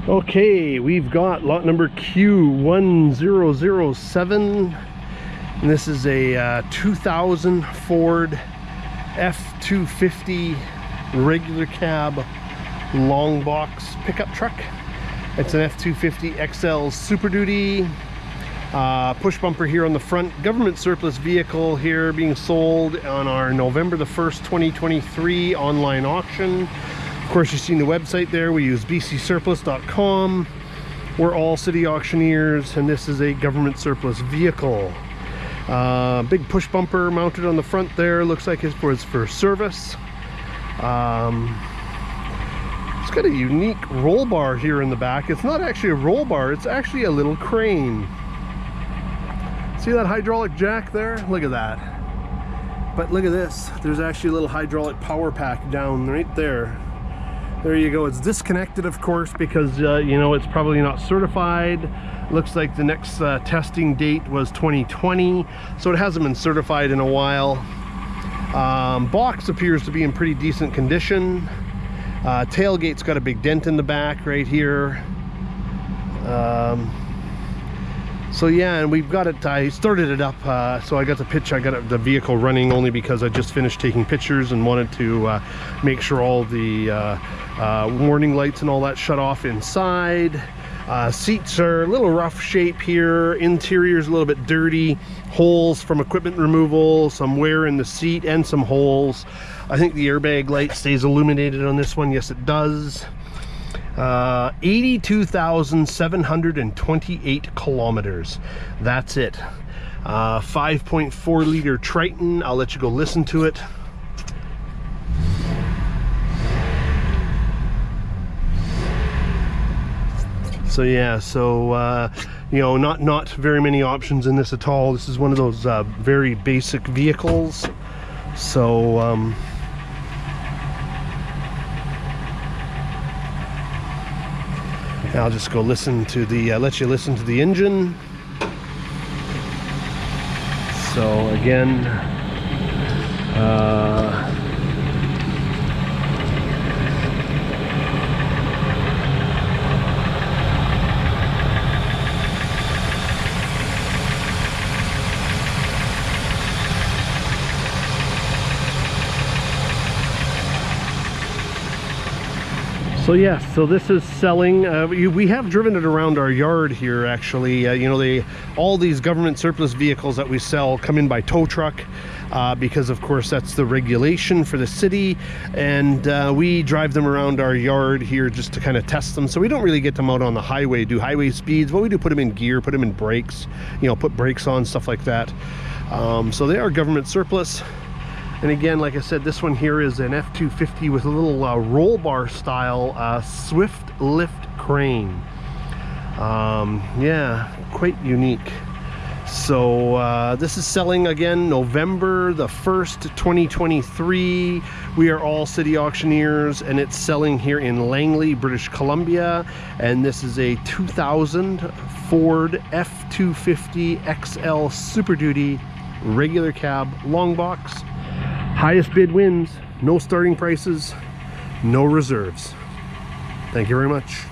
Okay, we've got lot number Q1007, and this is a 2000 Ford F250 regular cab long box pickup truck. It's an F250XL Super Duty, push bumper here on the front, government surplus vehicle here being sold on our November the 1st 2023 online auction. Of course, you've seen the website there. We use bcsurplus.com. We're all city auctioneers, and this is a government surplus vehicle. Big push bumper mounted on the front there. Looks like it's for service. It's got a unique roll bar here in the back. It's not actually a roll bar, it's actually a little crane. See that hydraulic jack there? Look at that. But look at this. There's actually a little hydraulic power pack down right there. There you go. It's disconnected, of course, because you know, it's probably not certified. Looks like the next testing date was 2020, so it hasn't been certified in a while. Box appears to be in pretty decent condition. Tailgate's got a big dent in the back right here. So yeah, and we've got it, I started it up, so I got the vehicle running only because I just finished taking pictures and wanted to make sure all the warning lights and all that shut off inside. Seats are a little rough shape here, interior's a little bit dirty, holes from equipment removal, some wear in the seat and some holes. I think the airbag light stays illuminated on this one. Yes, it does. 82,728 kilometers. That's it. 5.4 liter Triton. I'll let you go listen to it. So yeah, so you know, not very many options in this at all. This is one of those very basic vehicles. So I'll just go listen to the let you listen to the engine. So again, so yeah, so this is selling. We have driven it around our yard here, actually. You know, all these government surplus vehicles that we sell come in by tow truck, because of course that's the regulation for the city, and we drive them around our yard here just to kind of test them. So we don't really get them out on the highway, do highway speeds, but we do put them in gear, put them in brakes, you know, put brakes on, stuff like that. So they are government surplus. And again, like I said, this one here is an F250 with a little roll bar style swift lift crane. Yeah, quite unique. So this is selling again November the 1st 2023. We are all city auctioneers, and it's selling here in Langley, British Columbia. And this is a 2000 Ford F250XL Super Duty regular cab long box. Highest bid wins, no starting prices, no reserves. Thank you very much.